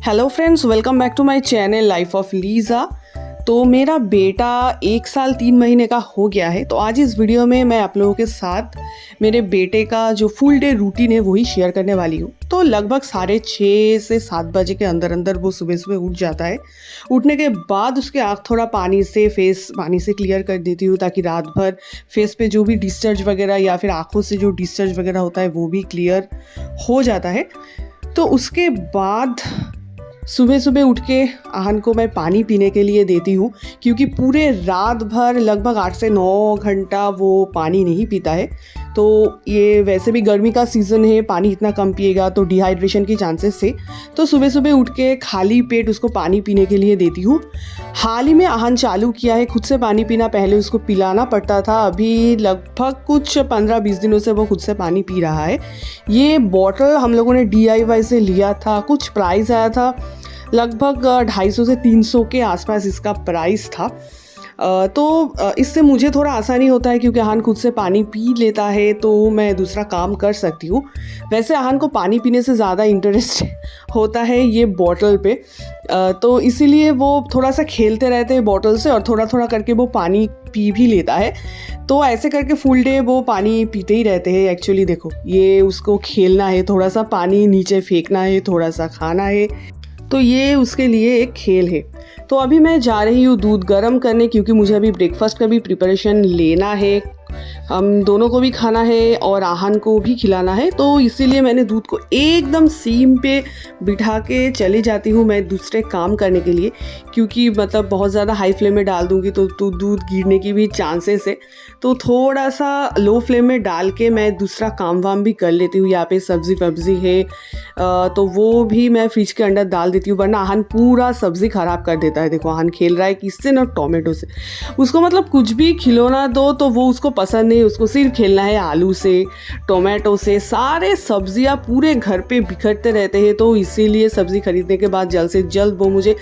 Hello friends, welcome back to my channel life of Liza. तो मेरा बेटा 1 साल 3 महीने का हो गया है। तो आज इस वीडियो में मैं आप लोगों के साथ मेरे बेटे का जो फुल डे रूटीन है वही शेयर करने वाली हूँ। तो लगभग 6:30 से 7 बजे के अंदर अंदर वो सुबह सुबह उठ जाता है। उठने के बाद उसके आँख थोड़ा फेस पानी से क्लियर कर देती हूँ ताकि रात भर फेस पे जो भी डिस्चार्ज वगैरह या फिर आँखों से जो डिस्चार्ज वगैरह होता है वो भी क्लियर हो जाता है। तो उसके बाद सुबह सुबह उठ के आहन को मैं पानी पीने के लिए देती हूँ, क्योंकि पूरे रात भर लगभग 8 से 9 घंटा वो पानी नहीं पीता है। तो ये वैसे भी गर्मी का सीज़न है, पानी इतना कम पिएगा तो डिहाइड्रेशन की चांसेस है। तो सुबह सुबह उठ के खाली पेट उसको पानी पीने के लिए देती हूँ। हाल ही में आहन चालू किया है खुद से पानी पीना। पहले उसको पिलाना पड़ता था, अभी लगभग कुछ 15-20 दिनों से वो खुद से पानी पी रहा है। ये बॉटल हम लोगों ने DIY से लिया था, कुछ प्राइस आया था लगभग 250 से 300 के आसपास इसका प्राइस था। तो इससे मुझे थोड़ा आसानी होता है, क्योंकि आहन खुद से पानी पी लेता है तो मैं दूसरा काम कर सकती हूँ। वैसे आहन को पानी पीने से ज़्यादा इंटरेस्ट होता है ये बॉटल पे, तो इसीलिए वो थोड़ा सा खेलते रहते हैं बॉटल से और थोड़ा थोड़ा करके वो पानी पी भी लेता है। तो ऐसे करके फुल डे वो पानी पीते ही रहते हैं। एक्चुअली देखो, ये उसको खेलना है, थोड़ा सा पानी नीचे फेंकना है, थोड़ा सा खाना है, तो ये उसके लिए एक खेल है। तो अभी मैं जा रही हूँ दूध गर्म करने, क्योंकि मुझे अभी ब्रेकफास्ट का भी प्रिपरेशन लेना है। हम दोनों को भी खाना है और आहन को भी खिलाना है। तो इसीलिए मैंने दूध को एकदम सीम पे बिठा के चली जाती हूँ मैं दूसरे काम करने के लिए, क्योंकि मतलब बहुत ज़्यादा हाई फ्लेम में डाल दूँगी तो दूध गिरने की भी चांसेस है। तो थोड़ा सा लो फ्लेम में डाल के मैं दूसरा काम वाम भी कर लेती हूँ। यहाँ पे सब्ज़ी वब्ज़ी है तो वो भी मैं फ्रिज के अंदर डाल देती हूँ, वरना आहन पूरा सब्ज़ी ख़राब कर देता है। देखो, आहन खेल रहा है किससे ना, टोमेटो से। उसको मतलब कुछ भी खिलौना दो तो वो उसको पसंद नहीं, उसको सिर्फ खेलना है आलू से, टोमेटो से। सारे सब्जियां पूरे घर पे बिखरते रहते हैं, तो इसीलिए सब्ज़ी खरीदने के बाद जल्द से जल्द वो मुझे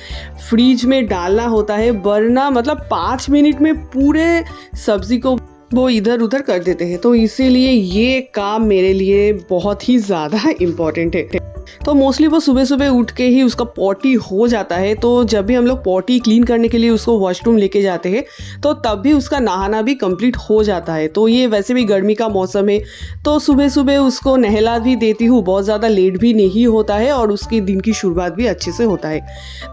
फ्रिज में डालना होता है, वरना मतलब 5 मिनट में पूरे सब्ज़ी को वो इधर उधर कर देते हैं। तो इसीलिए ये काम मेरे लिए बहुत ही ज़्यादा इम्पॉर्टेंट है। तो मोस्टली वो सुबह सुबह उठ के ही उसका पॉटी हो जाता है। तो जब भी हम लोग पॉटी क्लीन करने के लिए उसको वॉशरूम लेके जाते हैं तो तब भी उसका नहाना भी कंप्लीट हो जाता है। तो ये वैसे भी गर्मी का मौसम है, तो सुबह सुबह उसको नहला भी देती हूँ। बहुत ज़्यादा लेट भी नहीं होता है और उसकी दिन की शुरुआत भी अच्छे से होता है।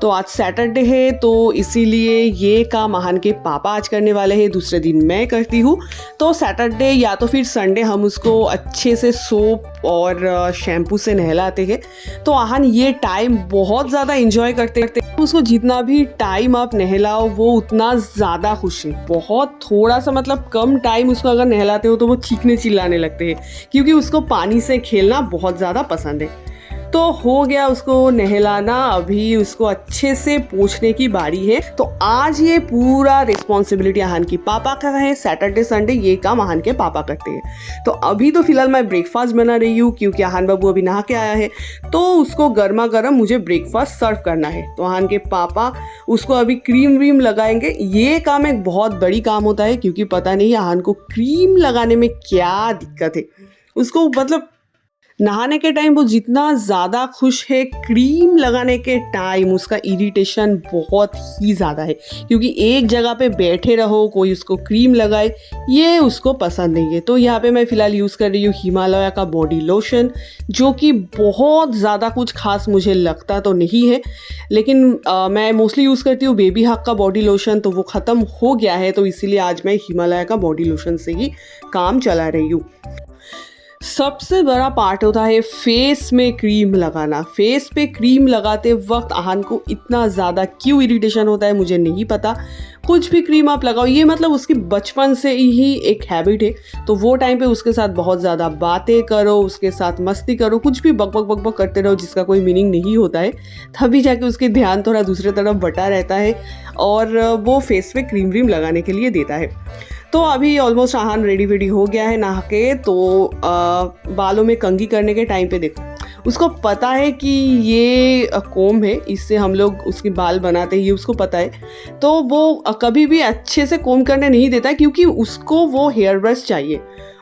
तो आज सैटरडे है, तो इसीलिए ये काम आहन के पापा आज करने वाले हैं, दूसरे दिन मैं करती हूँ। तो सैटरडे या तो फिर संडे हम उसको अच्छे से सोप और शैम्पू से नहलाते हैं। तो आहन ये टाइम बहुत ज़्यादा एंजॉय करते हैं। उसको जितना भी टाइम आप नहलाओ वो उतना ज़्यादा खुश है। बहुत थोड़ा सा मतलब कम टाइम उसको अगर नहलाते हो तो वो चीखने चिल्लाने लगते हैं, क्योंकि उसको पानी से खेलना बहुत ज़्यादा पसंद है। तो हो गया उसको नहलाना, अभी उसको अच्छे से पोंछने की बारी है। तो आज ये पूरा रिस्पॉन्सिबिलिटी आहन की पापा का है। सैटरडे संडे ये काम आहन के पापा करते हैं। तो अभी तो फिलहाल मैं ब्रेकफास्ट बना रही हूँ, क्योंकि आहन बाबू अभी नहा के आया है, तो उसको गर्मा गर्म मुझे ब्रेकफास्ट सर्व करना है। तो आहन के पापा उसको अभी क्रीम व्रीम लगाएंगे। ये काम एक बहुत बड़ी काम होता है, क्योंकि पता नहीं आहन को क्रीम लगाने में क्या दिक्कत है। उसको मतलब नहाने के टाइम वो जितना ज़्यादा खुश है, क्रीम लगाने के टाइम उसका इरिटेशन बहुत ही ज़्यादा है, क्योंकि एक जगह पे बैठे रहो, कोई उसको क्रीम लगाए, ये उसको पसंद नहीं है। तो यहाँ पे मैं फ़िलहाल यूज़ कर रही हूँ हिमालय का बॉडी लोशन, जो कि बहुत ज़्यादा कुछ खास मुझे लगता तो नहीं है, लेकिन मैं मोस्टली यूज़ करती हूँ बेबी हक का बॉडी लोशन। तो वो ख़त्म हो गया है, तो इसीलिए आज मैं हिमालय का बॉडी लोशन से ही काम चला रही हूँ। सबसे बड़ा पार्ट होता है फेस में क्रीम लगाना। फेस पे क्रीम लगाते वक्त आहन को इतना ज़्यादा क्यों इरिटेशन होता है मुझे नहीं पता। कुछ भी क्रीम आप लगाओ, ये मतलब उसकी बचपन से ही एक हैबिट है। तो वो टाइम पे उसके साथ बहुत ज़्यादा बातें करो, उसके साथ मस्ती करो, कुछ भी बक बक बक बक करते रहो जिसका कोई मीनिंग नहीं होता है, तभी जाके उसके ध्यान थोड़ा दूसरे तरफ बटा रहता है और वो फेस पे क्रीम व्रीम लगाने के लिए देता है। तो अभी ऑलमोस्ट आहन रेडी वेडी हो गया है नहा के। तो बालों में कंघी करने के टाइम पे देखो, उसको पता है कि ये कोम्ब है, इससे हम लोग उसके बाल बनाते हैं, ये उसको पता है। तो वो कभी भी अच्छे से कोम्ब करने नहीं देता है, क्योंकि उसको वो हेयर ब्रश चाहिए,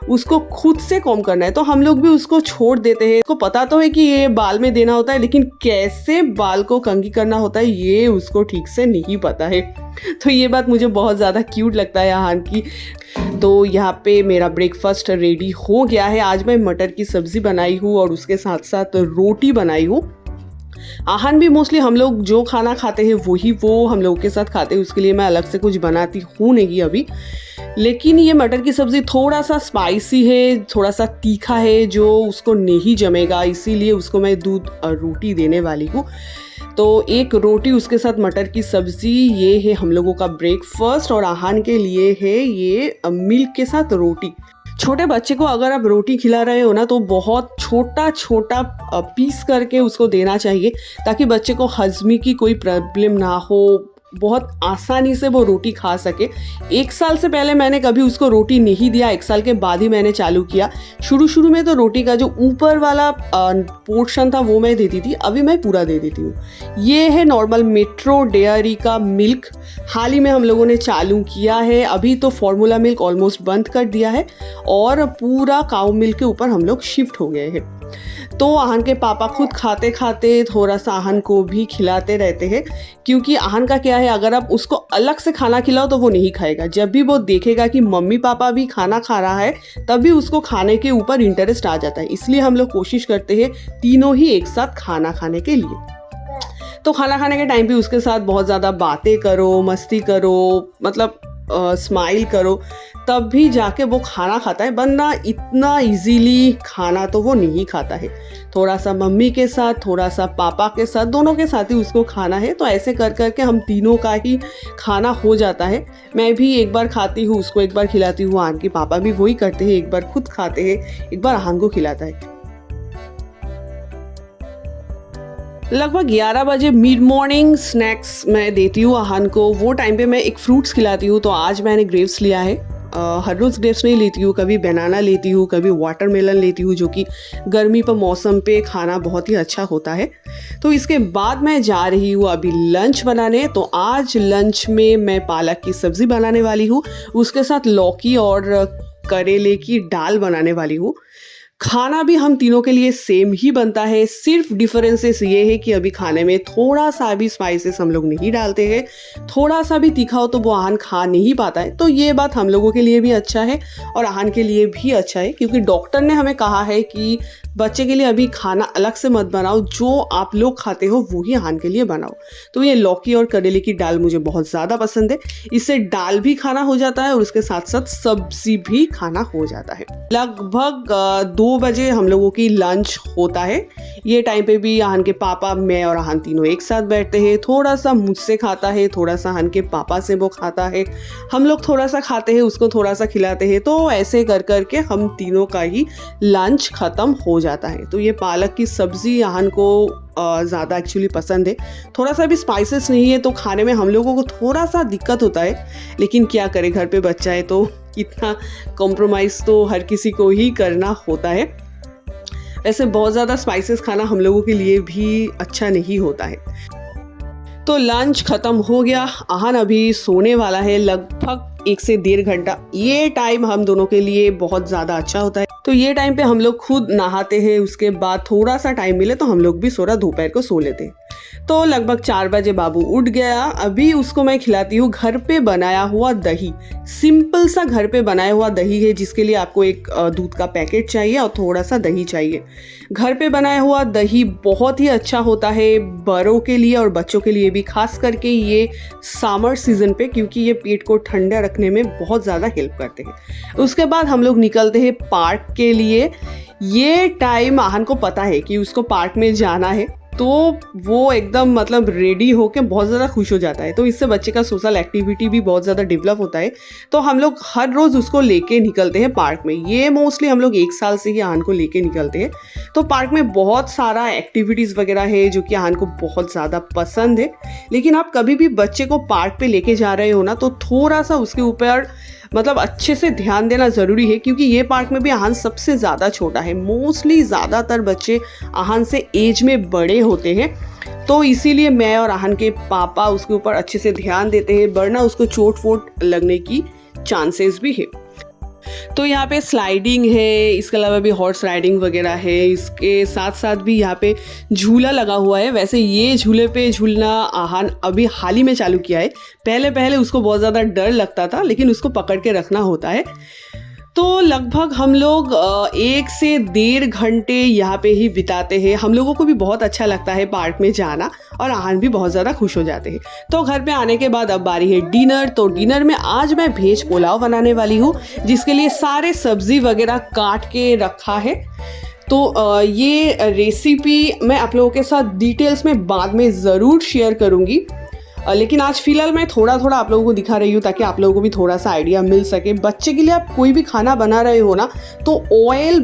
उसको खुद से कोम्ब करना है। तो हम लोग भी उसको छोड़ देते हैं। उसको पता तो है कि ये बाल में देना होता है, लेकिन कैसे बाल को कंघी करना होता है ये उसको ठीक से नहीं पता है। तो ये बात मुझे बहुत ज़्यादा क्यूट लगता है आहान की। तो यहाँ पे मेरा ब्रेकफास्ट रेडी हो गया है। आज मैं मटर की सब्ज़ी बनाई हूँ और उसके साथ साथ रोटी बनाई हूँ। आहान भी मोस्टली हम लोग जो खाना खाते हैं वही वो हम लोग के साथ खाते हैं, उसके लिए मैं अलग से कुछ बनाती हूँ नहीं अभी। लेकिन ये मटर की सब्ज़ी थोड़ा सा स्पाइसी है, थोड़ा सा तीखा है, जो उसको नहीं जमेगा, इसीलिए उसको मैं दूध और रोटी देने वाली हूँ। तो एक रोटी उसके साथ मटर की सब्ज़ी, ये है हम लोगों का ब्रेकफास्ट। और आहान के लिए है ये मिल्क के साथ रोटी। छोटे बच्चे को अगर आप रोटी खिला रहे हो ना, तो बहुत छोटा छोटा पीस करके उसको देना चाहिए, ताकि बच्चे को हजमी की कोई प्रॉब्लम ना हो, बहुत आसानी से वो रोटी खा सके। 1 साल से पहले मैंने कभी उसको रोटी नहीं दिया, 1 साल के बाद ही मैंने चालू किया। शुरू में तो रोटी का जो ऊपर वाला पोर्शन था वो मैं देती थी, अभी मैं पूरा दे देती हूँ। ये है नॉर्मल मेट्रो डेयरी का मिल्क, हाल ही में हम लोगों ने चालू किया है। अभी तो फॉर्मूला मिल्क ऑलमोस्ट बंद कर दिया है और पूरा काऊ मिल्क के ऊपर हम लोग शिफ्ट हो गए हैं। तो आहान के पापा खुद खाते खाते थोड़ा सा आहान को भी खिलाते रहते हैं, क्योंकि आहान का क्या है, अगर आप उसको अलग से खाना खिलाओ तो वो नहीं खाएगा। जब भी वो देखेगा कि मम्मी पापा भी खाना खा रहा है, तभी उसको खाने के ऊपर इंटरेस्ट आ जाता है। इसलिए हम लोग कोशिश करते हैं तीनों ही एक साथ खाना खाने के लिए। तो खाना खाने के टाइम भी उसके साथ बहुत ज़्यादा बातें करो, मस्ती करो, मतलब स्माइल करो, तब भी जाके वो खाना खाता है, वरना इतना इजीली खाना तो वो नहीं खाता है। थोड़ा सा मम्मी के साथ, थोड़ा सा पापा के साथ, दोनों के साथ ही उसको खाना है। तो ऐसे कर करके हम तीनों का ही खाना हो जाता है। मैं भी एक बार खाती हूँ, उसको एक बार खिलाती हूँ। आहान के पापा भी वही करते हैं, एक बार खुद खाते हैं, एक बार आहान को खिलाता है। लगभग 11 बजे मिड मॉर्निंग स्नैक्स मैं देती हूँ आहान को। वो टाइम पे मैं एक फ्रूट्स खिलाती हूँ। तो आज मैंने ग्रेप्स लिया है। हर रोज़ ग्रेप्स नहीं लेती हूँ, कभी बनाना लेती हूँ, कभी वाटरमेलन लेती हूँ, जो कि गर्मी पर मौसम पे खाना बहुत ही अच्छा होता है। तो इसके बाद मैं जा रही हूँ अभी लंच बनाने। तो आज लंच में मैं पालक की सब्ज़ी बनाने वाली हूँ, उसके साथ लौकी और करेले की दाल बनाने वाली हूँ। खाना भी हम तीनों के लिए सेम ही बनता है, सिर्फ डिफरेंसेस ये है कि अभी खाने में थोड़ा सा भी स्पाइसेस हम लोग नहीं डालते हैं। थोड़ा सा भी तीखा हो तो वो आहान खा नहीं पाता है। तो ये बात हम लोगों के लिए भी अच्छा है और आहान के लिए भी अच्छा है, क्योंकि डॉक्टर ने हमें कहा है कि बच्चे के लिए अभी खाना अलग से मत बनाओ, जो आप लोग खाते हो वो ही आहान के लिए बनाओ। तो ये लौकी और करेले की दाल मुझे बहुत ज़्यादा पसंद है। इससे दाल भी खाना हो जाता है और उसके साथ साथ सब्जी भी खाना हो जाता है। लगभग 2 बजे हम लोगों की लंच होता है। ये टाइम पे भी आहान के पापा, मैं और आहान तीनों एक साथ बैठते हैं। थोड़ा सा मुझसे खाता है, थोड़ा सा आहान के पापा से वो खाता है, हम लोग थोड़ा सा खाते हैं, उसको थोड़ा सा खिलाते हैं। तो ऐसे कर करके हम तीनों का ही लंच ख़त्म हो जाता है। तो ये पालक की सब्ज़ी आहान को ज़्यादा एक्चुअली पसंद है। थोड़ा सा भी स्पाइसेस नहीं है तो खाने में हम लोगों को थोड़ा सा दिक्कत होता है, लेकिन क्या करें, घर पे बच्चा है तो इतना कॉम्प्रोमाइज़ तो हर किसी को ही करना होता है। ऐसे बहुत ज़्यादा स्पाइसेस खाना हम लोगों के लिए भी अच्छा नहीं होता है। तो लंच ख़त्म हो गया, आहान अभी सोने वाला है लगभग 1 से 1.5 घंटा। ये टाइम हम दोनों के लिए बहुत ज़्यादा अच्छा होता है। तो ये टाइम पे हम लोग खुद नहाते हैं, उसके बाद थोड़ा सा टाइम मिले तो हम लोग भी दोपहर को सो लेते हैं। तो लगभग 4 बजे बाबू उठ गया। अभी उसको मैं खिलाती हूँ घर पे बनाया हुआ दही। सिंपल सा घर पे बनाया हुआ दही है, जिसके लिए आपको एक दूध का पैकेट चाहिए और थोड़ा सा दही चाहिए। घर पे बनाया हुआ दही बहुत ही अच्छा होता है बड़ों के लिए और बच्चों के लिए भी, खास करके ये समर सीजन पे, क्योंकि ये पेट को ठंडा रखने में बहुत ज़्यादा हेल्प करते हैं। उसके बाद हम लोग निकलते हैं पार्क के लिए। ये टाइम आहान को पता है कि उसको पार्क में जाना है, तो वो एकदम मतलब रेडी होके बहुत ज़्यादा खुश हो जाता है। तो इससे बच्चे का सोशल एक्टिविटी भी बहुत ज़्यादा डेवलप होता है। तो हम लोग हर रोज़ उसको लेके निकलते हैं पार्क में। ये मोस्टली हम लोग 1 साल से ही आहान को लेके निकलते हैं। तो पार्क में बहुत सारा एक्टिविटीज़ वगैरह है जो कि आहान को बहुत ज़्यादा पसंद है। लेकिन आप कभी भी बच्चे को पार्क पे लेके जा रहे हो ना, तो थोड़ा सा उसके ऊपर मतलब अच्छे से ध्यान देना ज़रूरी है, क्योंकि ये पार्क में भी आहन सबसे ज़्यादा छोटा है। मोस्टली ज़्यादातर बच्चे आहन से एज में बड़े होते हैं, तो इसीलिए मैं और आहन के पापा उसके ऊपर अच्छे से ध्यान देते हैं, वरना उसको चोट वोट लगने की चांसेस भी है। तो यहाँ पे स्लाइडिंग है, इसके अलावा भी हॉर्स राइडिंग वगैरह है, इसके साथ साथ भी यहाँ पे झूला लगा हुआ है। वैसे ये झूले पे झूलना आहन अभी हाल ही में चालू किया है। पहले पहले उसको बहुत ज़्यादा डर लगता था, लेकिन उसको पकड़ के रखना होता है। तो लगभग हम लोग 1 से 1.5 घंटे यहाँ पे ही बिताते हैं। हम लोगों को भी बहुत अच्छा लगता है पार्क में जाना, और आहन भी बहुत ज़्यादा खुश हो जाते हैं। तो घर पे आने के बाद अब बारी है डिनर। तो डिनर में आज मैं वेज पुलाव बनाने वाली हूँ, जिसके लिए सारे सब्जी वगैरह काट के रखा है। तो ये रेसिपी मैं आप लोगों के साथ डिटेल्स में बाद में ज़रूर शेयर करूँगी, लेकिन आज फिलहाल मैं थोड़ा थोड़ा आप लोगों को दिखा रही हूँ, ताकि आप लोगों को भी थोड़ा सा आइडिया मिल सके। बच्चे के लिए आप कोई भी खाना बना रहे हो ना, तो ऑयल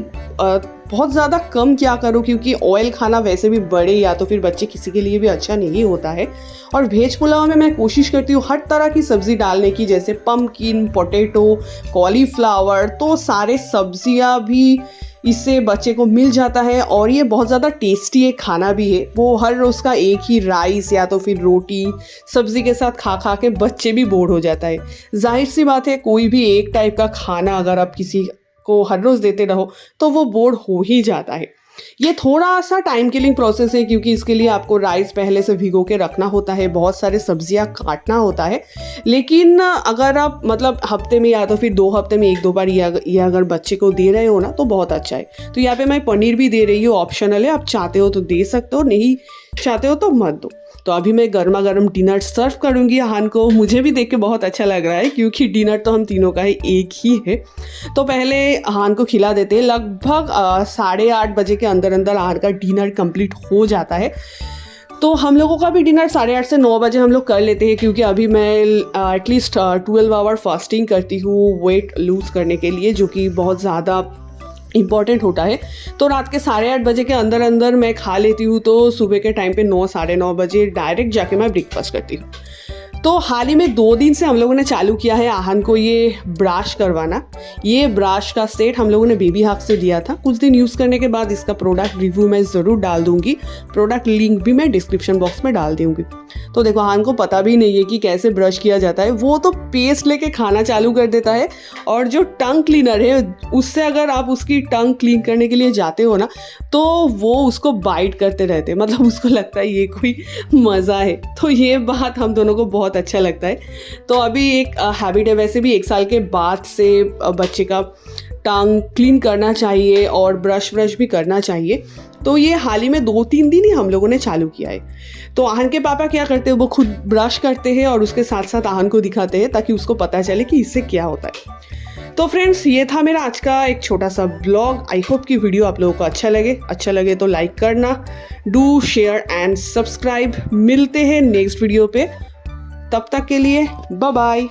बहुत ज़्यादा कम क्या करो, क्योंकि ऑयल खाना वैसे भी बड़े या तो फिर बच्चे किसी के लिए भी अच्छा नहीं होता है। और वेज पुलाव में मैं कोशिश करती हूँ हर तरह की सब्ज़ी डालने की, जैसे पम्पकिन, पोटैटो, कॉलीफ्लावर, तो सारे सब्जियाँ भी इससे बच्चे को मिल जाता है। और ये बहुत ज़्यादा टेस्टी एक खाना भी है। वो हर रोज़ का एक ही राइस या तो फिर रोटी सब्ज़ी के साथ खा खा के बच्चे भी बोर हो जाता है। जाहिर सी बात है, कोई भी एक टाइप का खाना अगर आप किसी को हर रोज़ देते रहो तो वो बोर हो ही जाता है। ये थोड़ा सा टाइम किलिंग प्रोसेस है, क्योंकि इसके लिए आपको राइस पहले से भिगो के रखना होता है, बहुत सारे सब्जियां काटना होता है। लेकिन अगर आप मतलब हफ्ते में या तो फिर 2 हफ्ते में 1-2 बार ये अगर बच्चे को दे रहे हो ना, तो बहुत अच्छा है। तो यहाँ पे मैं पनीर भी दे रही हूँ, ऑप्शनल है, आप चाहते हो तो दे सकते हो, नहीं चाहते हो तो मत दो। तो अभी मैं गर्मा गर्म डिनर सर्व करूँगी आहन को। मुझे भी देख के बहुत अच्छा लग रहा है, क्योंकि डिनर तो हम तीनों का ही एक ही है। तो पहले आहन को खिला देते हैं। लगभग 8:30 बजे के अंदर अंदर आहन का डिनर कंप्लीट हो जाता है। तो हम लोगों का भी डिनर 8:30 से 9 बजे हम लोग कर लेते हैं, क्योंकि अभी मैं एटलीस्ट 12 आवर फास्टिंग करती हूँ वेट लूज़ करने के लिए, जो कि बहुत ज़्यादा इम्पॉर्टेंट होता है। तो रात के 8:30 बजे के अंदर अंदर मैं खा लेती हूँ, तो सुबह के टाइम पे 9 साढ़े 9 बजे डायरेक्ट जाके मैं ब्रेकफास्ट करती हूँ। तो हाल ही में 2 दिन से हम लोगों ने चालू किया है आहन को ये ब्रश करवाना। ये ब्रश का सेट हम लोगों ने बेबी हक से लिया था। कुछ दिन यूज़ करने के बाद इसका प्रोडक्ट रिव्यू मैं ज़रूर डाल दूँगी, प्रोडक्ट लिंक भी मैं डिस्क्रिप्शन बॉक्स में डाल दूँगी। तो देखो, आहन को पता भी नहीं है कि कैसे ब्रश किया जाता है। वो तो पेस्ट लेके खाना चालू कर देता है, और जो टंग क्लीनर है उससे अगर आप उसकी टंग क्लीन करने के लिए जाते हो ना, तो वो उसको बाइट करते रहते हैं। मतलब उसको लगता है ये कोई मज़ा है। तो ये बात हम दोनों को बहुत अच्छा लगता है। तो अभी एक हैबिट है, वैसे भी 1 साल के बाद से बच्चे का टंग क्लीन करना चाहिए और ब्रश भी करना चाहिए। तो ये हाल ही में 2-3 दिन ही हम लोगों ने चालू किया है। तो आहन के पापा क्या करते हैं, वो खुद ब्रश करते हैं और उसके साथ साथ आहन को दिखाते हैं, ताकि उसको पता चले कि इससे क्या होता है। तो फ्रेंड्स, ये था मेरा आज का एक छोटा सा ब्लॉग। आई होप कि वीडियो आप लोगों को अच्छा लगे तो लाइक करना, डू शेयर एंड सब्सक्राइब। मिलते हैं नेक्स्ट वीडियो पे, तब तक के लिए बाय बाय।